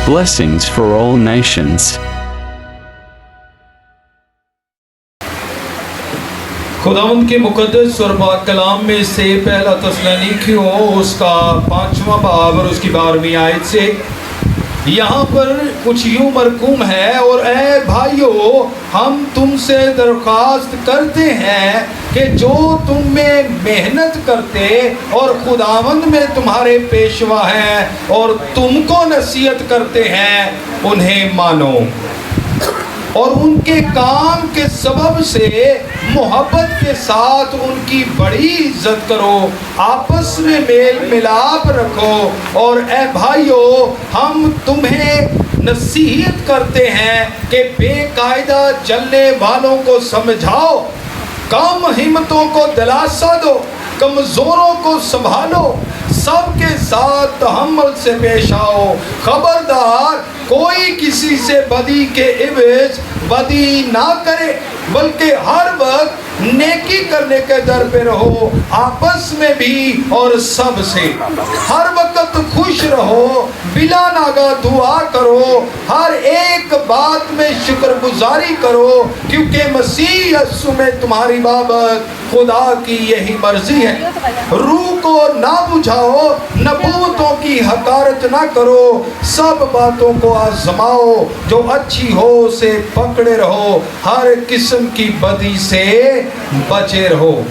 blessings for all nations. خداوند کے مقدس اور پاک کلام میں سے پہلا تسالونیکیوں اس کا 5واں باب اور اس کی 12ویں آیت سے یہاں پر کچھ یوں مرقوم ہے، اور اے بھائیو ہم تم سے درخواست کرتے ہیں کہ جو تم میں محنت کرتے اور خداوند میں تمہارے پیشوا ہیں اور تم کو نصیحت کرتے ہیں انہیں مانو، اور ان کے کام کے سبب سے محبت کے ساتھ ان کی بڑی عزت کرو، آپس میں میل ملاپ رکھو، اور اے بھائیو ہم تمہیں نصیحت کرتے ہیں کہ بے قاعدہ چلنے والوں کو سمجھاؤ، کم ہمتوں کو دلاسا دو، کمزوروں کو سنبھالو، سب کے ساتھ تحمل سے پیش آؤ، خبردار کوئی کسی سے بدی کے عوض بدی نہ کرے، بلکہ ہر وقت نیکی کرنے کے در پہ رہو، آپس میں بھی اور سب سے ہر وقت خوش رہو، بلا ناگہ دعا کرو، ہر ایک بات میں شکر گزاری کرو، کیونکہ مسیح یسوع میں تمہاری بابت خدا کی یہی مرضی ہے۔ روح کو نہ بجھاؤ، نبوتوں کی حقارت نہ کرو، سب باتوں کو آزماؤ، جو اچھی ہو اسے پکڑے رہو، ہر قسم کی بدی سے بچے رہو۔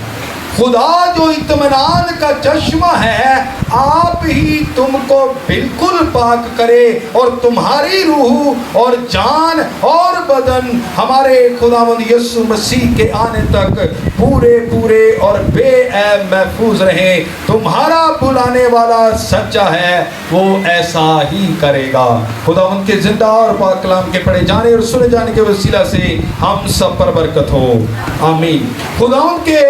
خدا جو اطمینان کا چشمہ ہے آپ ہی تم کو بالکل پاک کرے، اور تمہاری روح اور جان اور بدن ہمارے خداوند یسوع مسیح کے آنے تک پورے اور بے عیب محفوظ رہے۔ تمہارا بلانے والا سچا ہے، وہ ایسا ہی کرے گا۔ خداوند کے زندہ اور پاک کلام کے پڑھے جانے اور سنے جانے کے وسیلہ سے ہم سب پر برکت ہو، آمین۔ خداوند کے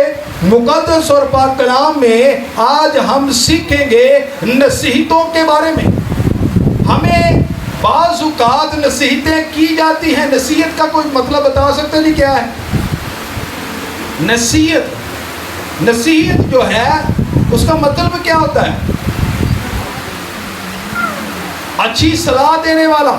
مقدس اور پاک کلام میں آج ہم سیکھیں گے نصیحتوں کے بارے میں۔ ہمیں بعض اوقات نصیحتیں کی جاتی ہیں، نصیحت کا کوئی مطلب بتا سکتے نہیں کیا ہے؟ نصیحت جو ہے اس کا مطلب کیا ہوتا ہے؟ اچھی صلاح دینے والا،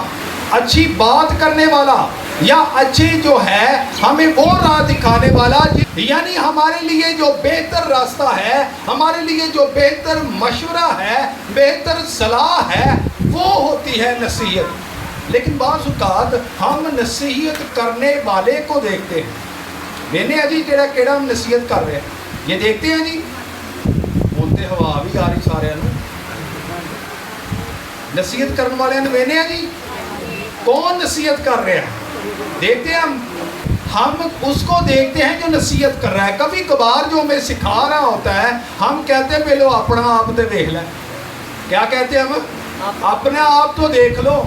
اچھی بات کرنے والا، یا اچھی جو ہے ہمیں وہ راہ دکھانے والا، یعنی ہمارے لیے جو بہتر راستہ ہے، ہمارے لیے جو بہتر مشورہ ہے، بہتر صلاح ہے، وہ ہوتی ہے نصیحت۔ لیکن بعض اوقات ہم نصیحت کرنے والے کو دیکھتے ہیں، وینے جی جڑا کیڑا ہم نصیحت کر رہے ہیں، یہ دیکھتے ہیں جی بولتے ہوا بھی آ رہی سارے نصیحت کرنے والے وینے جی کون نصیحت کر رہے ہیں، دیکھتے ہیں ہم اس کو دیکھتے ہیں جو نصیحت کر رہا ہے۔ کبھی کبھار جو ہمیں سکھا رہا ہوتا ہے ہم کہتے ہیں پہلو اپنا آپ تو دیکھ لیں، کیا کہتے ہیں ہم؟ اپنا آپ تو دیکھ لو۔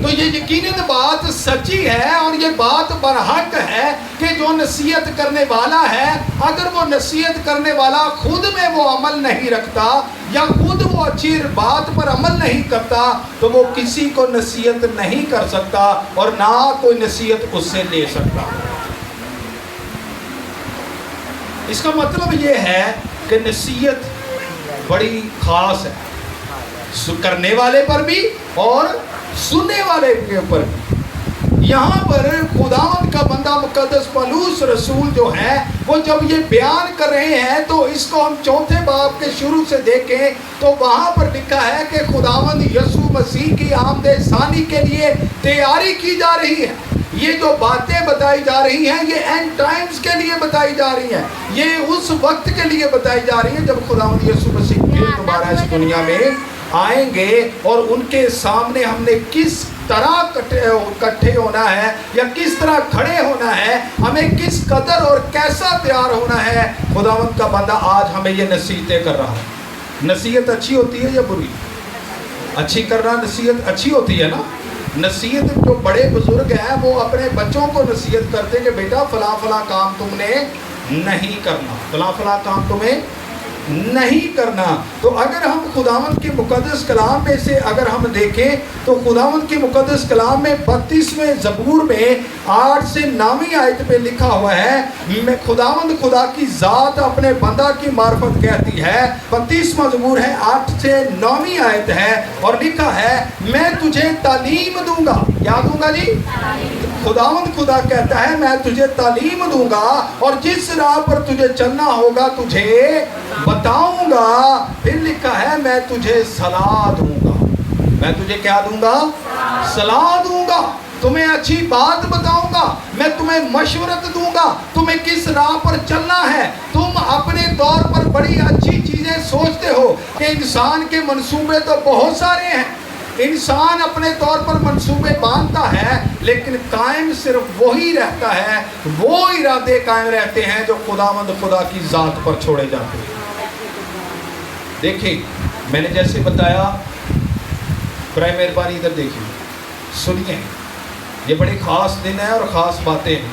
تو یہ یقیناً بات سچی ہے، اور یہ بات برحق ہے کہ جو نصیحت کرنے والا ہے اگر وہ نصیحت کرنے والا خود میں وہ عمل نہیں رکھتا یا خود وہ اچھی بات پر عمل نہیں کرتا تو وہ کسی کو نصیحت نہیں کر سکتا اور نہ کوئی نصیحت اس سے لے سکتا۔ اس کا مطلب یہ ہے کہ نصیحت بڑی خاص ہے، کرنے والے پر بھی اور سننے والے کے اوپر بھی۔ یہاں پر خداوند کا بندہ مقدس پولس رسول جو ہے وہ جب یہ بیان کر رہے ہیں تو اس کو ہم 4 باب کے شروع سے دیکھیں تو وہاں پر لکھا ہے کہ خداوند یسوع مسیح کی آمد ثانی کے لیے تیاری کی جا رہی ہے۔ یہ جو باتیں بتائی جا رہی ہیں یہ اینڈ ٹائمز کے لیے بتائی جا رہی ہیں، یہ اس وقت کے لیے بتائی جا رہی ہیں جب خداوند یسوع مسیح پھر دوبارہ اس دنیا میں آئیں گے، اور ان کے سامنے ہم نے کس طرح کٹھے ہونا ہے یا کس طرح کھڑے ہونا ہے، ہمیں کس قدر اور کیسا تیار ہونا ہے۔ خداوند کا بندہ آج ہمیں یہ نصیحتیں کر رہا ہے۔ نصیحت اچھی ہوتی ہے یا بری؟ اچھی کرنا نصیحت اچھی ہوتی ہے نا۔ نصیحت جو بڑے بزرگ ہیں وہ اپنے بچوں کو نصیحت کرتے کہ بیٹا فلاں فلاں کام تم نے نہیں کرنا، فلاں فلاں کام تمہیں نہیں کرنا. تو اگر ہم خداوند کے مقدس کلام میں سے اگر ہم دیکھیں تو خداوند کے مقدس کلام میں 32ویں زبور میں 8 سے 9ویں آیت پہ لکھا ہوا ہے, میں خداوند خدا کی ذات اپنے بندہ کی معرفت کہتی ہے. 32واں زبور ہے 8 سے 9ویں آیت ہے اور لکھا ہے میں تجھے تعلیم دوں گا. کیا دوں گا جی؟ خداوند خدا کہتا ہے میں تجھے تعلیم دوں گا اور جس راہ پر تجھے چلنا ہوگا تجھے بتاؤں گا. پھر لکھا ہے میں تجھے صلاح دوں گا. میں تجھے کیا دوں گا؟ صلاح دوں گا, تمہیں اچھی بات بتاؤں گا, میں تمہیں مشورت دوں گا تمہیں کس راہ پر چلنا ہے. تم اپنے طور پر بڑی اچھی چیزیں سوچتے ہو کہ انسان کے منصوبے تو بہت سارے ہیں, انسان اپنے طور پر منصوبے باندھتا ہے لیکن قائم صرف وہی رہتا ہے, وہ ارادے قائم رہتے ہیں جو خداوند خدا کی ذات پر چھوڑے جاتے ہیں. دیکھیں میں نے جیسے بتایا, برائے مہربانی ادھر دیکھیں, سنیے, یہ بڑے خاص دن ہے اور خاص باتیں ہیں.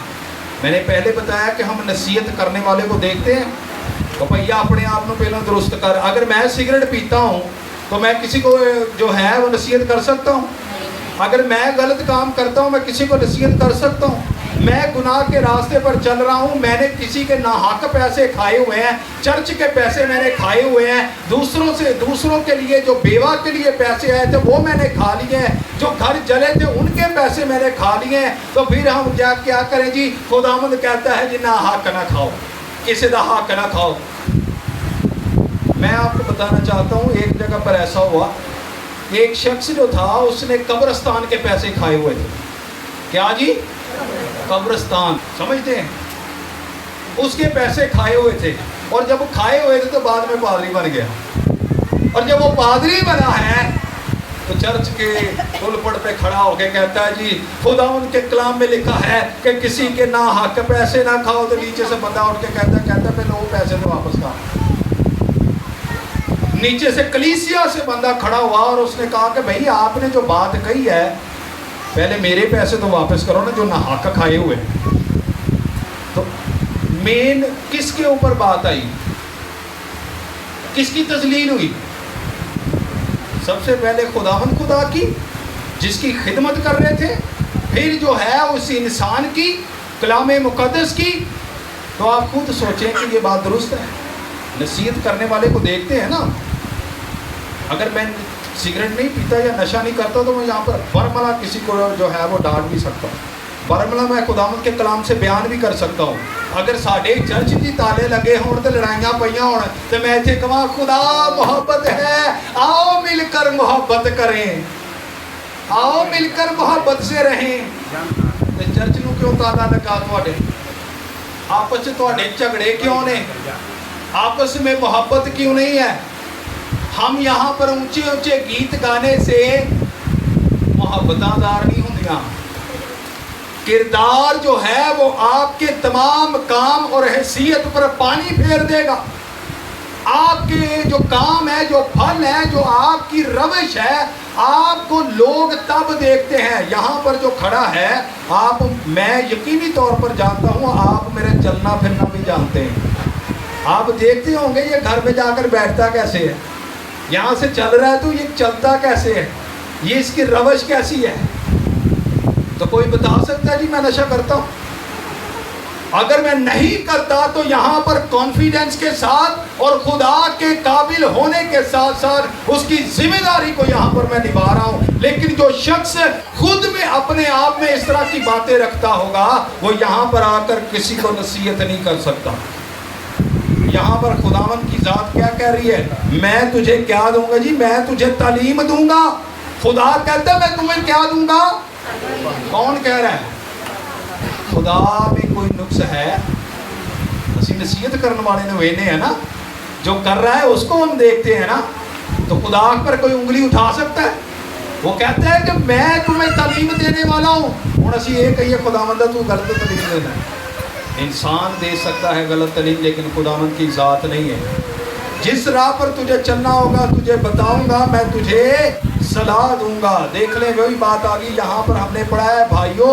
میں نے پہلے بتایا کہ ہم نصیحت کرنے والے کو دیکھتے ہیں تو بھیا اپنے آپ کو پہلے درست کر. اگر میں سگریٹ پیتا ہوں تو میں کسی کو جو ہے وہ نصیحت کر سکتا ہوں؟ اگر میں غلط کام کرتا ہوں میں کسی کو نصیحت کر سکتا ہوں؟ میں گناہ کے راستے پر چل رہا ہوں, میں نے کسی کے ناحق پیسے کھائے ہوئے ہیں, چرچ کے پیسے میں نے کھائے ہوئے ہیں, دوسروں کے لیے جو بیوہ کے لیے پیسے آئے تھے وہ میں نے کھا لیے ہیں, جو گھر جلے تھے ان کے پیسے میں نے کھا لیے ہیں. تو پھر ہم کیا کریں جی؟ خداوند کہتا ہے جی ناحق نہ کھاؤ, کسی دا حق نہ کھاؤ. میں آپ کو بتانا چاہتا ہوں ایک جگہ پر ایسا ہوا, ایک شخص جو تھا اس نے قبرستان کے پیسے کھائے ہوئے تھے. کیا جی؟ قبرستان, سمجھتے ہیں, اس کے پیسے کھائے ہوئے تھے اور جب کھائے ہوئے تھے تو بعد میں پادری بن گیا. اور جب وہ پادری بنا ہے تو چرچ کے پلپٹ پہ کھڑا ہو کے کہتا ہے جی خداوند کے کلام میں لکھا ہے کہ کسی کے ناحق پیسے نہ کھاؤ. تو نیچے سے بندہ اٹھ کے کہتا پہلے وہ پیسے تو واپس کھا. نیچے سے کلیسیا سے بندہ کھڑا ہوا اور اس نے کہا کہ بھئی آپ نے جو بات کہی ہے پہلے میرے پیسے تو واپس کرو نا جو ناحق کھائے ہوئے. تو مین کس کے اوپر بات آئی, کس کی تذلیل ہوئی؟ سب سے پہلے خداوند خدا کی جس کی خدمت کر رہے تھے, پھر جو ہے اس انسان کی, کلام مقدس کی. تو آپ خود سوچیں کہ یہ بات درست ہے. نصیحت کرنے والے کو دیکھتے ہیں نا, اگر میں سگریٹ نہیں پیتا یا نشہ نہیں کرتا تو میں یہاں پر برملا کسی کو جو ہے وہ ڈانٹ بھی سکتا ہوں, برملا میں خداوند کے کلام سے بیان بھی کر سکتا ہوں. اگر ساڈے چرچ دی تالے لگے ہون تے لڑائیاں پئیاں ہون تے میں ایتھے کہاں خدا محبت ہے, آؤ مل کر محبت کریں, آؤ مل کر محبت سے رہیں. تے چرچ نو کیوں تالا لگا تواڈے؟ آپس وچ تواڈے جھگڑے کیوں نے؟ آپس میں محبت کیوں نہیں ہے؟ ہم یہاں پر اونچے اونچے گیت گانے سے محبتاں دار نہیں ہوندیاں. کردار جو ہے وہ آپ کے تمام کام اور حیثیت پر پانی پھیر دے گا. آپ کے جو کام ہے, جو پھل ہے, جو آپ کی روش ہے, آپ کو لوگ تب دیکھتے ہیں. یہاں پر جو کھڑا ہے آپ, میں یقینی طور پر جانتا ہوں آپ میرے چلنا پھرنا بھی جانتے ہیں. آپ دیکھتے ہوں گے یہ گھر میں جا کر بیٹھتا کیسے ہے, یہاں سے چل رہا ہے تو یہ چلتا کیسے ہے, یہ اس کی روش کیسی ہے. تو کوئی بتا سکتا ہے جی میں نشہ کرتا ہوں؟ اگر میں نہیں کرتا تو یہاں پر کانفیڈنس کے ساتھ اور خدا کے قابل ہونے کے ساتھ ساتھ اس کی ذمہ داری کو یہاں پر میں نبھا رہا ہوں. لیکن جو شخص خود میں اپنے آپ میں اس طرح کی باتیں رکھتا ہوگا وہ یہاں پر آ کر کسی کو نصیحت نہیں کر سکتا. یہاں پر خداوند کی ذات کیا کہہ رہی ہے؟ میں تجھے کیا دوں گا جی؟ میں تجھے تعلیم دوں گا. خدا کہتا ہے میں تمہیں کیا دوں گا؟ کون کہہ رہا ہے؟ خدا میں کوئی نقص ہے؟ اسی نصیحت کرنے والے نے وینے ہیں نا, جو کر رہا ہے اس کو ہم دیکھتے ہیں نا. تو خدا پر کوئی انگلی اٹھا سکتا ہے؟ وہ کہتا ہے کہ میں تمہیں تعلیم دینے والا ہوں. ہوں اسی یہ کہیے خداوند تو غلط تعلیم دینا ہے. انسان دے سکتا ہے غلط تعلیم لیکن خداوند کی ذات نہیں ہے. جس راہ پر تجھے چلنا ہوگا تجھے بتاؤں گا, میں تجھے صلاح دوں گا. دیکھ لیں وہی بات آ گئی. یہاں پر ہم نے پڑھا ہے بھائیو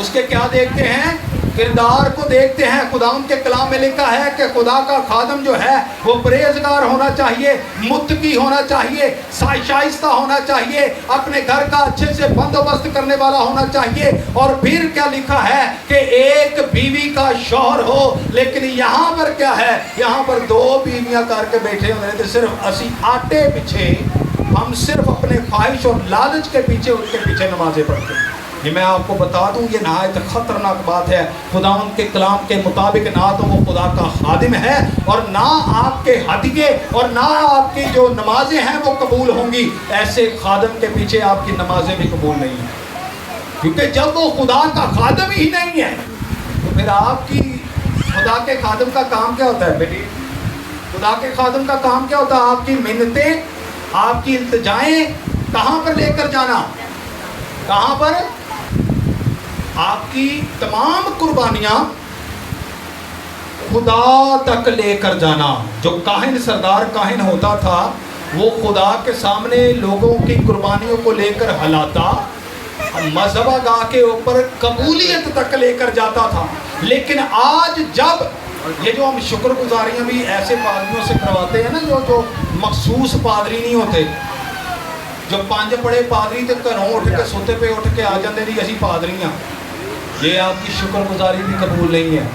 اس کے کیا دیکھتے ہیں؟ کردار کو دیکھتے ہیں۔ خداوند کے کلام میں لکھا ہے کہ خدا کا خادم جو ہے وہ پرہیزگار ہونا چاہیے، متقی ہونا چاہیے، شائستہ ہونا چاہیے، اپنے گھر کا اچھے سے بندوبست کرنے والا ہونا چاہیے۔ اور پھر کیا لکھا ہے کہ ایک بیوی کا شوہر ہو۔ لیکن یہاں پر کیا ہے؟ یہاں پر دو بیویاں کر کے بیٹھے ہوئے ہیں، صرف اسی آٹے پیچھے، ہم صرف اپنے خواہش اور لالچ کے پیچھے ان کے پیچھے نمازیں پڑھتے ہیں۔ یہ میں آپ کو بتا دوں، یہ نہایت خطرناک بات ہے۔ خداوند کے کلام کے مطابق نہ تو وہ خدا کا خادم ہے، اور نہ آپ کے ہدیے اور نہ آپ کی جو نمازیں ہیں وہ قبول ہوں گی۔ ایسے خادم کے پیچھے آپ کی نمازیں بھی قبول نہیں ہیں، کیونکہ جب وہ خدا کا خادم ہی نہیں ہے تو پھر آپ کی خدا کے خادم کا کام کیا ہوتا ہے بیٹی؟ خدا کے خادم کا کام کیا ہوتا ہے؟ آپ کی منتیں، آپ کی التجائیں کہاں پر لے کر جانا؟ کہاں پر؟ آپ کی تمام قربانیاں خدا تک لے کر جانا۔ جو کاہن، سردار کاہن ہوتا تھا، وہ خدا کے سامنے لوگوں کی قربانیوں کو لے کر ہلاتا، مذبح گاہ کے اوپر قبولیت تک لے کر جاتا تھا۔ لیکن آج جب یہ جو ہم شکر گزاریاں بھی ایسے پادریوں سے کرواتے ہیں نا، جو مخصوص پادری نہیں ہوتے، جو پانچ پڑے پادری تے گھروں اٹھ کے سوتے پہ اٹھ کے آ جاندے نہیں اسی پادری ہیں، یہ آپ کی شکر گزاری بھی قبول نہیں ہے۔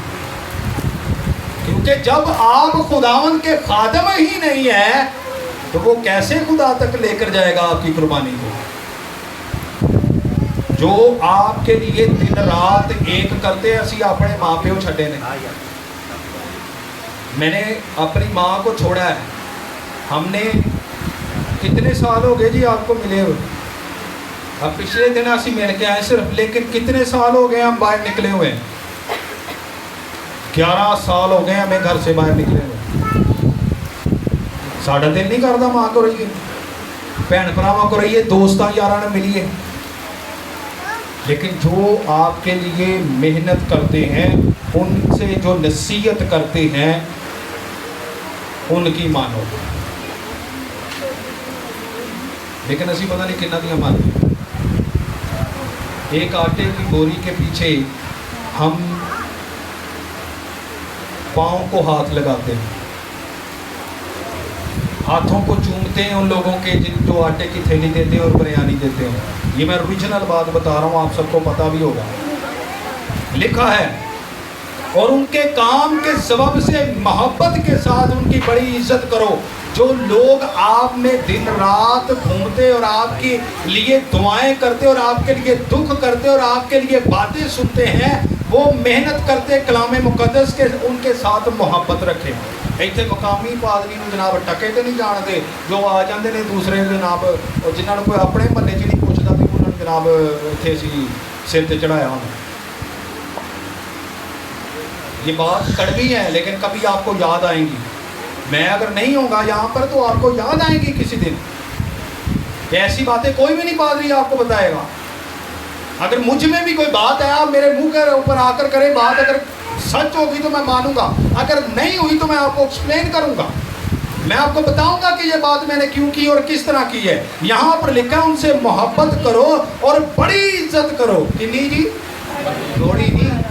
کیونکہ جب آپ خداوند کے خادم ہی نہیں ہیں تو وہ کیسے خدا تک لے کر جائے گا آپ کی قربانی کو؟ جو آپ کے لیے دن رات ایک کرتے ہیں، اسی اپنے ماں پیو چھڈے نے۔ میں نے اپنی ماں کو چھوڑا ہے، ہم نے کتنے سال ہو گئے جی آپ کو ملے ہوئے؟ اب پچھلے دن اسی مل کے آئے صرف، لیکن کتنے سال ہو گئے ہم باہر نکلے ہوئے ہیں؟ 11 سال ہو گئے ہمیں گھر سے باہر نکلے ہوئے۔ ساڑھا دل نہیں کرتا ماں کو رہیے، بہن بھراواں کو رہیے، دوستاں یاراں نے ملیے۔ لیکن جو آپ کے لیے محنت کرتے ہیں، ان سے جو نصیحت کرتے ہیں، ان کی مانو۔ لیکن اسی پتہ نہیں کتنا دیا مانتے۔ ایک آٹے کی بوری کے پیچھے ہم پاؤں کو ہاتھ لگاتے ہیں، ہاتھوں کو چومتے ہیں ان لوگوں کے جو آٹے کی تھیلی دیتے ہیں اور بریانی دیتے ہیں۔ یہ میں اوریجنل بات بتا رہا ہوں، آپ سب کو پتہ بھی ہوگا، لکھا ہے۔ اور ان کے کام کے سبب سے محبت کے ساتھ ان کی بڑی عزت کرو۔ جو لوگ آپ میں دن رات گھومتے اور آپ کے لیے دعائیں کرتے اور آپ کے لیے دکھ کرتے اور آپ کے لیے باتیں سنتے ہیں، وہ محنت کرتے کلام مقدس کے، ان کے ساتھ محبت رکھیں۔ ایتھے مقامی پادری نوں جناب ٹکے تے نہیں جانتے، جو آ جاندے نے دوسرے جناب، جنہاں نوں کوئی اپنے محلے چ نہیں پوچھدا تے انہاں نوں جناب ایتھے اسی سر تے چڑھایا ہونا۔ یہ بات کڑوی ہے لیکن کبھی آپ کو یاد آئیں گی۔ میں اگر نہیں ہوں گا یہاں پر تو آپ کو یاد آئیں گی کسی دن۔ ایسی باتیں کوئی بھی نہیں پادری آپ کو بتائے گا۔ اگر مجھ میں بھی کوئی بات ہے، آپ میرے منہ کے اوپر آ کر کریں بات، اگر سچ ہوگی تو میں مانوں گا، اگر نہیں ہوئی تو میں آپ کو ایکسپلین کروں گا، میں آپ کو بتاؤں گا کہ یہ بات میں نے کیوں کی اور کس طرح کی ہے۔ یہاں پر لکھا ان سے محبت کرو اور بڑی عزت کرو۔ کنی جی؟ تھوڑی نہیں۔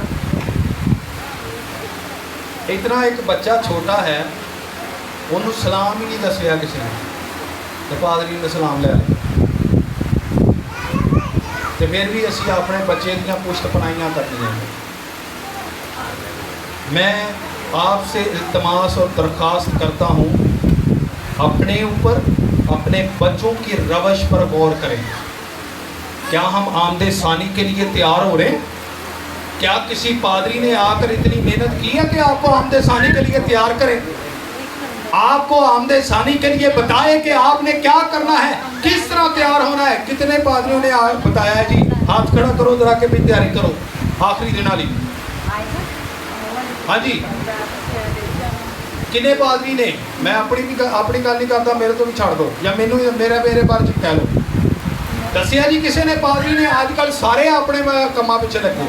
اتنا ایک بچہ چھوٹا ہے، انہوں سلام ہی نہیں دسیا کسی نے، تو پادری نے سلام لے لیا، تو پھر بھی اسی اپنے بچے دیا پشت پناہیاں کرتے ہیں۔ میں آپ سے التماس اور درخواست کرتا ہوں، اپنے اوپر، اپنے بچوں کی روش پر غور کریں۔ کیا ہم آمد ثانی کے لیے تیار ہو رہے ہیں؟ کیا کسی پادری نے آ کر اتنی محنت کی ہے کہ آپ کو آمد ثانی کے لیے تیار کریں؟ آپ کو آمد ثانی کے لیے بتائے کہ آپ نے کیا کرنا ہے، کس طرح تیار ہونا ہے؟ کتنے پادریوں نے بتایا ہے جی ہاتھ کھڑا کرو ذرا کہ بھی تیاری کرو آخری دن والی؟ ہاں جی، کنے پادری نے؟ میں اپنی گل نہیں کرتا، میرے تو بھی چھاڑ دو، یا میرے بارے کہہ لو۔ دسیا جی کسی نے پادری نے؟ آج کل سارے اپنے کما پیچھے لگے،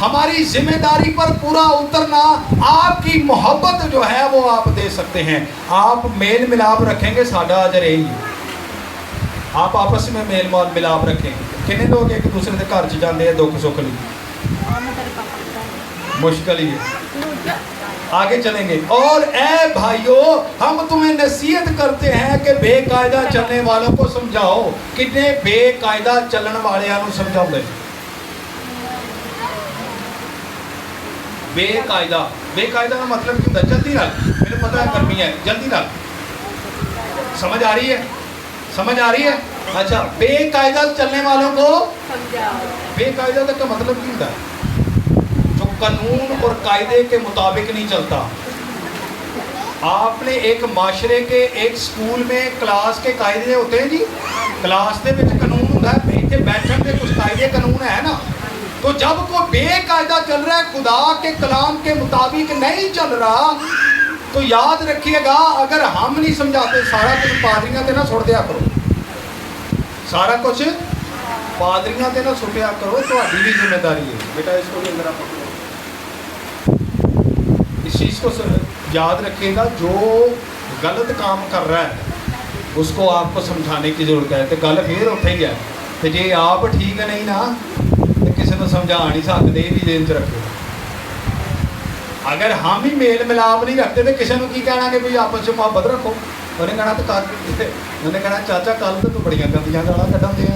ہماری ذمہ داری پر پورا اترنا، آپ کی محبت جو ہے وہ آپ دے سکتے ہیں. آپ میل ملاپ رکھیں گے، ساڈا اجر یہی ہے. آپ آپس میں میل ملاپ رکھیں. کتنے لوگ ایک دوسرے کے گھر چ جاتے ہیں دکھ سکھ لی؟ مشکل ہی ہے. آگے چلیں گے. اور اے بھائیو، ہم تمہیں نصیحت کرتے ہیں کہ بے قاعدہ چلنے والوں کو سمجھاؤ. کتنے بے قاعدہ چلن والوں سمجھاؤ گے؟ بے قاعدہ، بے قاعدہ کا مطلب کیا ہوتا ہے؟ جلدی رکھ. مجھے پتا ہے گرمی ہے، جلدی رکھ. سمجھ آ رہی ہے؟ سمجھ آ رہی ہے؟ اچھا، بے قاعدہ چلنے والوں کو بے قاعدہ کا مطلب کیا ہوتا ہے؟ جو قانون اور قاعدے کے مطابق نہیں چلتا. آپ نے ایک معاشرے کے ایک سکول میں کلاس کے قاعدے ہوتے ہیں جی، کلاس کے وچ قانون ہوتا ہے، بیٹھن کے کچھ قاعدے قانون ہے نا. تو جب کوئی بے قاعدہ چل رہا ہے، خدا کے کلام کے مطابق نہیں چل رہا، تو یاد رکھیے گا اگر ہم نہیں سمجھاتے، سارا کچھ پادریاں تے نہ چھوڑ دیا کرو. سارا کچھ پادریاں تے نہ چھوڑیا کرو. تہاڈی بھی ذمہ داری ہے بیٹا. اس کو بھی اندر آپ اس چیز کو یاد رکھیے گا. جو غلط کام کر رہا ہے اس کو آپ کو سمجھانے کی ضرورت ہے. تو گل پھر اٹھے گی کہ جی آپ ٹھیک نہیں نا، کسی کو سمجھا نہیں سکتے. یہ بھی دین چ رکھو. اگر ہم ہی میل ملاپ نہیں رکھتے تو کسی نے کی کہنا کہ بھائی آپس میں محبت رکھو. انہیں کہنا تو انہیں کہنا چاچا کل تو بڑی گندیاں گالاں کڈن دیا،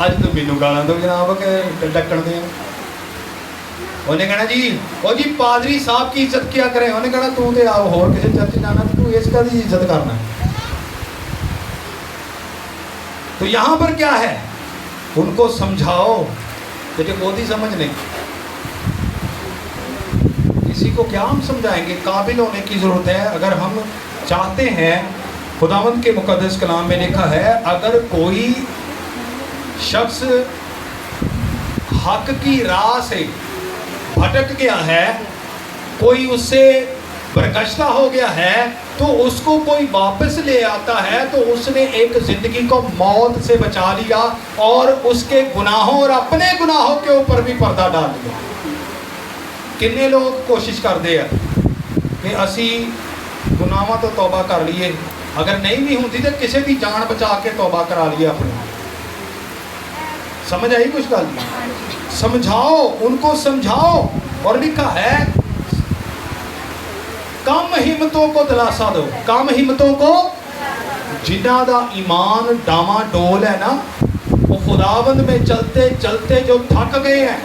اج تو مینوں گالاں دو جناب کہ ڈکن دیا. انہیں کہنا جی وہ جی پادری صاحب کی عزت کیا کریں. انہیں کہنا تو تے آ ہور کسی چرچ جانا تو اس کا بھی عزت کرنا ہے. تو یہاں پر کیا ہے؟ ان کو سمجھاؤ کہ بہت سمجھ نہیں. کسی کو کیا ہم سمجھائیں گے؟ قابل ہونے کی ضرورت ہے. اگر ہم چاہتے ہیں، خداوند کے مقدس کلام میں لکھا ہے اگر کوئی شخص حق کی راہ سے بھٹک گیا ہے، کوئی اس سے برگشتہ ہو گیا ہے، تو اس کو کوئی واپس لے آتا ہے تو اس نے ایک زندگی کو موت سے بچا لیا اور اس کے گناہوں اور اپنے گناہوں کے اوپر بھی پردہ ڈال دیا. کتنے لوگ کوشش کرتے ہیں کہ اسی گناہوں تو توبہ کر لیے، اگر نہیں بھی ہوتی تو کسی بھی جان بچا کے توبہ کرا لیے اپنے. سمجھ آئی کچھ گل؟ سمجھاؤ، ان کو سمجھاؤ. اور لکھا ہے کم ہمتوں کو دلاسا دو. کم ہمتوں کو، جنہ دا ایمان ڈاواں ڈول ہے نا، وہ خداوند میں چلتے چلتے جو تھک گئے ہیں،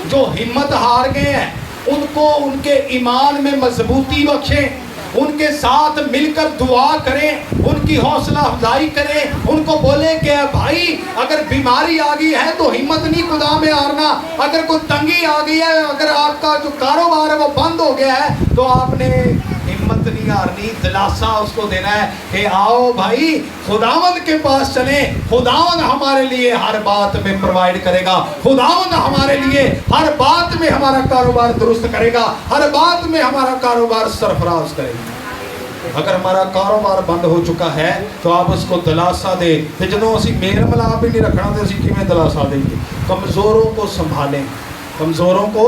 جو ہمت ہار گئے ہیں، ان کو ان کے ایمان میں مضبوطی بخشیں. ان کے ساتھ مل کر دعا کریں، ان کی حوصلہ افزائی کریں. ان کو بولیں کہ بھائی اگر بیماری آ گئی ہے تو ہمت نہیں خدا میں ہارنا. اگر کوئی تنگی آ گئی ہے، اگر آپ کا جو کاروبار ہے وہ بند ہو گیا ہے، تو آپ نے ہمت نہیں ہارنی. دلاسا اس کو دینا ہے کہ آؤ بھائی خداوند کے پاس چلیں. خداوند ہمارے لیے ہر بات میں پرووائڈ کرے گا. خداوند ہمارے لیے ہر بات میں ہمارا کاروبار درست کرے گا. ہر بات میں ہمارا کاروبار سرفراز کرے گا. اگر ہمارا کاروبار بند ہو چکا ہے تو آپ اس کو دلاسا دے. جدوں اسی میل ملاپ ہی نہیں رکھنا تو اسی کیویں دلاسا دیں گے؟ کمزوروں کو سنبھالیں، کمزوروں کو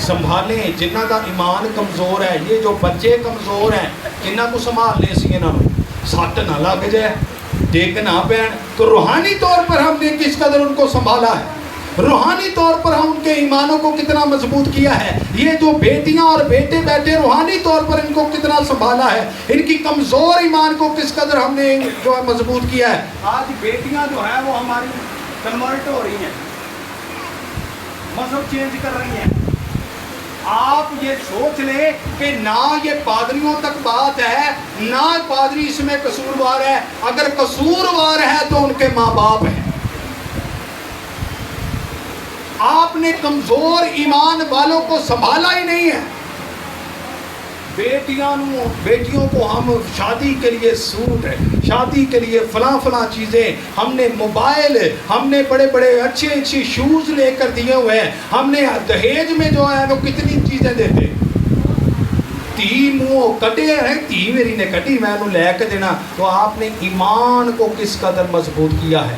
سنبھالیں. جنہ کا ایمان کمزور ہے، یہ جو بچے کمزور ہیں، جنہ کو سنبھال لیں اسی انہاں نوں سٹ نہ لگ جائے، ڈگ نہ پین. تو روحانی طور پر ہم نے کس قدر ان کو سنبھالا ہے، روحانی طور پر ہم ان کے ایمانوں کو کتنا مضبوط کیا ہے. یہ جو بیٹیاں اور بیٹے بیٹھے، روحانی طور پر ان کو کتنا سنبھالا ہے. ان کی کمزور ایمان کو کس قدر ہم نے جو ہے مضبوط کیا ہے. آج بیٹیاں جو ہیں وہ ہماری کنورٹ ہو رہی ہیں، مذہب چینج کر رہی ہیں. آپ یہ سوچ لیں کہ نہ یہ پادریوں تک بات ہے، نہ پادری اس میں قصوروار ہے. اگر قصوروار ہے تو ان کے ماں باپ ہیں. آپ نے کمزور ایمان والوں کو سنبھالا ہی نہیں ہے. بیٹیوں کو ہم شادی کے لیے سوٹ ہے، شادی کے لیے فلاں چیزیں، ہم نے موبائل، ہم نے بڑے بڑے اچھے شوز لے کر دیے ہوئے ہیں. ہم نے دہیج میں جو ہے وہ کتنی چیزیں دیتے. تھی منہ کٹے ہیں، تھی میری نے کٹی، میں انہوں لے کے دینا. تو آپ نے ایمان کو کس قدر مضبوط کیا ہے.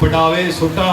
ਪਟਾਵੇ ਸੁੱਟਾਂ,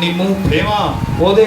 ਨਿੰਮੂ ਫੇਵਾਂ, ਉਹਦੇ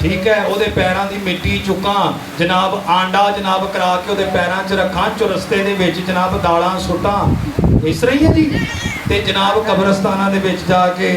ਠੀਕ ਹੈ, ਉਹਦੇ ਪੈਰਾਂ ਦੀ ਮਿੱਟੀ ਚੁੱਕਾਂ, ਜਨਾਬ ਆਂਡਾ ਜਨਾਬ ਕਰਾ ਕੇ ਉਹਦੇ ਪੈਰਾਂ 'ਚ ਰੱਖਾਂ, ਚੁਰਸਤੇ ਦੇ ਵਿੱਚ ਜਨਾਬ ਦਾਲਾਂ ਸੁੱਟਾਂ। ਇਸ ਤਰ੍ਹਾਂ ਹੀ ਹੈ ਜੀ। ਤੇ ਜਨਾਬ ਕਬਰਸਤਾਨਾਂ ਦੇ ਵਿੱਚ ਜਾ ਕੇ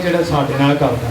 ਜਿਹੜਾ ਸਾਡੇ ਨਾਲ ਕਰਦਾ।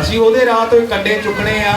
ਅਸੀਂ ਉਹਦੇ ਰਾਹ ਤੋਂ ਕੰਡੇ ਚੁੱਕਣੇ ਆ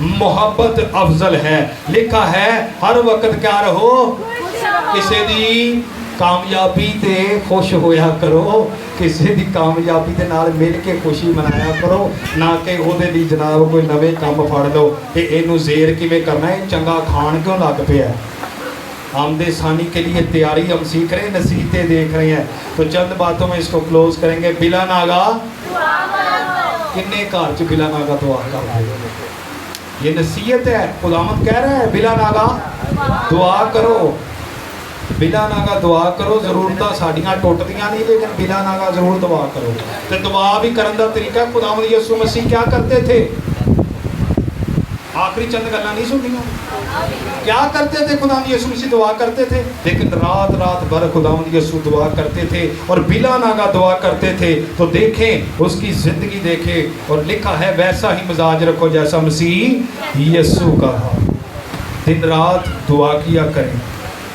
محبت افضل ہے. لکھا ہے ہر وقت کیا رہو, کسی دی کامیابی تے خوش ہویا کرو, کسی دی کامیابی دے نال مل کے خوشی منایا کرو, نہ کہ او دے دی جناب کوئی نوے کام پھڑ لو تے اینو زیر کیویں کرنا ہے, چنگا کھان کیوں لگ پیا ہے. آمد ثانی کے لیے تیاری ہم سیکھ رہے ہیں, نصیحتیں دیکھ رہے ہیں, تو چند باتوں میں اس کو کلوز کریں گے. بلا ناگا کنے گھر چ بلا ناگا دعا کر رہے ہیں, یہ نصیحت ہے. خداوند کہہ رہا ہے بلا ناگا دعا کرو, بلا ناگا دعا کرو. ضرورتاں ساڈیاں ٹوٹدیاں نہیں, لیکن بلا ناگا ضرور دعا کرو. تے دعا بھی کرن دا طریقہ ہے. خداوند یسوع مسیح کیا کرتے تھے, آخری چند گلاں نہیں سنیاں, کیا کرتے تھے خداوند یسوع مسیح دعا کرتے تھے, لیکن رات بھر خداوند یسوع دعا کرتے تھے اور بلا ناگا دعا کرتے تھے. تو دیکھیں اس کی زندگی دیکھیں, اور لکھا ہے ویسا ہی مزاج رکھو جیسا مسیح یسوع کا تھا. دن رات دعا کیا کریں,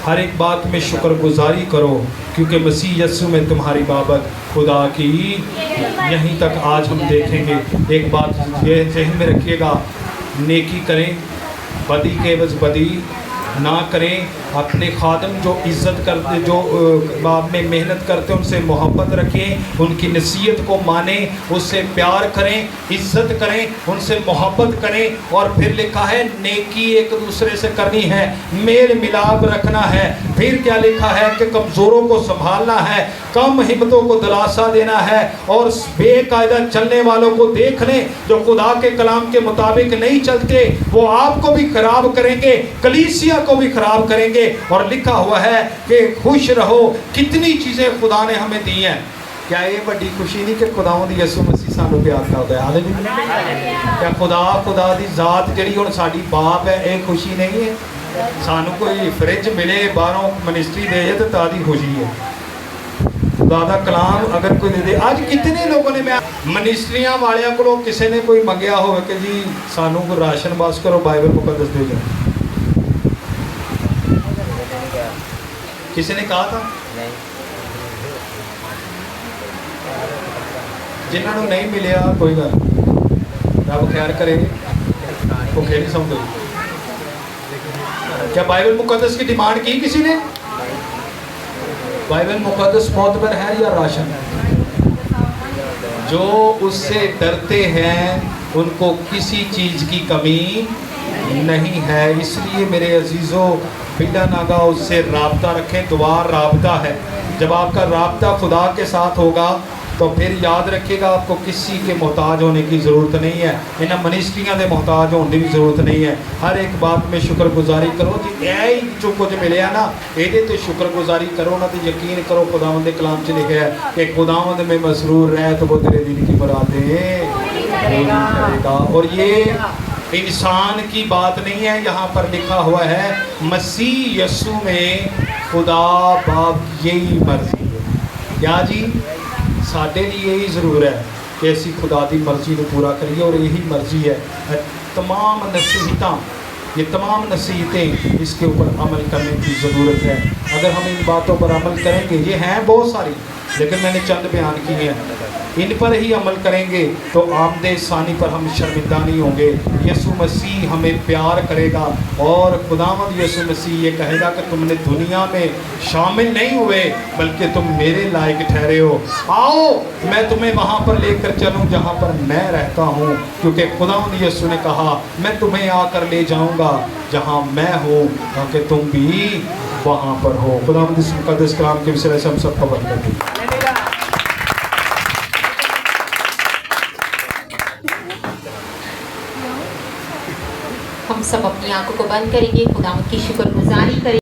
ہر ایک بات میں شکر گزاری کرو, کیونکہ مسیح یسوع میں تمہاری بابت خدا کی. یہیں تک آج ہم دیکھیں گے. ایک بات یہ ذہن میں رکھیے گا, نیکی کریں, بدی کے عوض بدی نہ کریں. اپنے خادم جو عزت کرتے, جو باب میں محنت کرتے, ان سے محبت رکھیں, ان کی نصیحت کو مانیں, اس سے پیار کریں, عزت کریں, ان سے محبت کریں. اور پھر لکھا ہے نیکی ایک دوسرے سے کرنی ہے, میل ملاپ رکھنا ہے. پھر کیا لکھا ہے کہ کمزوروں کو سنبھالنا ہے, کم ہمتوں کو دلاسا دینا ہے, اور بے قاعدہ چلنے والوں کو دیکھ لیں جو خدا کے کلام کے مطابق نہیں چلتے, وہ آپ کو بھی خراب کریں گے, کلیسیا کو بھی خراب کریں گے. اور لکھا ہوا ہے کہ خوش رہو. کتنی چیزیں خدا نے ہمیں دی ہیں, کیا یہ بڑی خوشی نہیں کہ خداوند یسوع مسیح سانو پیار کرتا ہے. ہاللیلویا. کیا خدا دی ذات جڑی ہن ساڈی باپ ہے, یہ خوشی نہیں ہے. سانو کوئی فریج ملے باہروں منسٹری دے جائے تو تادی خوشی ہے. خدا دا کلام اگر کوئی دے دے. آج کتنے لوگوں نے, میں منسٹریاں والیاں کو کسی نے کوئی منگیا ہوئے کہ جی سانو کوئی راشن بس کرو, بائبل مقدس دے جائے, کسی نے کہا تھا؟ جنہوں نے نہیں ملیا کوئی گل, رب خیر کرے, وہ کھیل نہیں سمجھو. کیا بائبل مقدس کی ڈیمانڈ کی کسی نے؟ بائبل مقدس معتبر ہے یا راشن؟ جو اس سے ڈرتے ہیں ان کو کسی چیز کی کمی نہیں ہے. اس لیے میرے عزیزوں, بلا ناگا اس سے رابطہ رکھیں. دعا رابطہ ہے. جب آپ کا رابطہ خدا کے ساتھ ہوگا تو پھر یاد رکھیے گا آپ کو کسی کے محتاج ہونے کی ضرورت نہیں ہے, انہیں منسٹریاں دے محتاج ہونے کی ضرورت نہیں ہے. ہر ایک بات میں شکر گزاری کرو. جی اے جو کچھ ملے نا یہ تو شکر گزاری کرو نا, تو یقین کرو خداوند کے کلام سے لکھا ہے کہ خداوند میں مسرور رہ تو وہ تیرے دل کی مرادیں پوری کرے گا. اور یہ انسان کی بات نہیں ہے, یہاں پر لکھا ہوا ہے مسیح یسوع میں خدا باپ یہی مرضی ہے. کیا جی, ساڈے لیے یہی ضرور ہے کہ اسی خدا دی مرضی کو پورا کریے, اور یہی مرضی ہے. تمام نصیحتاں, یہ تمام نصیحتیں اس کے اوپر عمل کرنے کی ضرورت ہے. اگر ہم ان باتوں پر عمل کریں گے, یہ ہیں بہت ساری لیکن میں نے چند بیان کی ہیں, ان پر ہی عمل کریں گے تو آمد ثانی پر ہم شرمندہ نہیں ہوں گے. یسوع مسیح ہمیں پیار کرے گا, اور خداوند یسوع مسیح یہ کہے گا کہ تم نے دنیا میں شامل نہیں ہوئے بلکہ تم میرے لائق ٹھہرے ہو. آؤ میں تمہیں وہاں پر لے کر چلوں جہاں پر میں رہتا ہوں, کیونکہ خداوند یسوع نے کہا میں تمہیں آ کر لے جاؤں گا جہاں میں ہوں تاکہ تم بھی وہاں پر ہو. خداوند اس مقدس کلام کے وسیلے سے ہم سب کو بند کر دیں. ہم سب اپنی آنکھوں کو بند کریں گے, خداوند کی شکر گزاری کریں.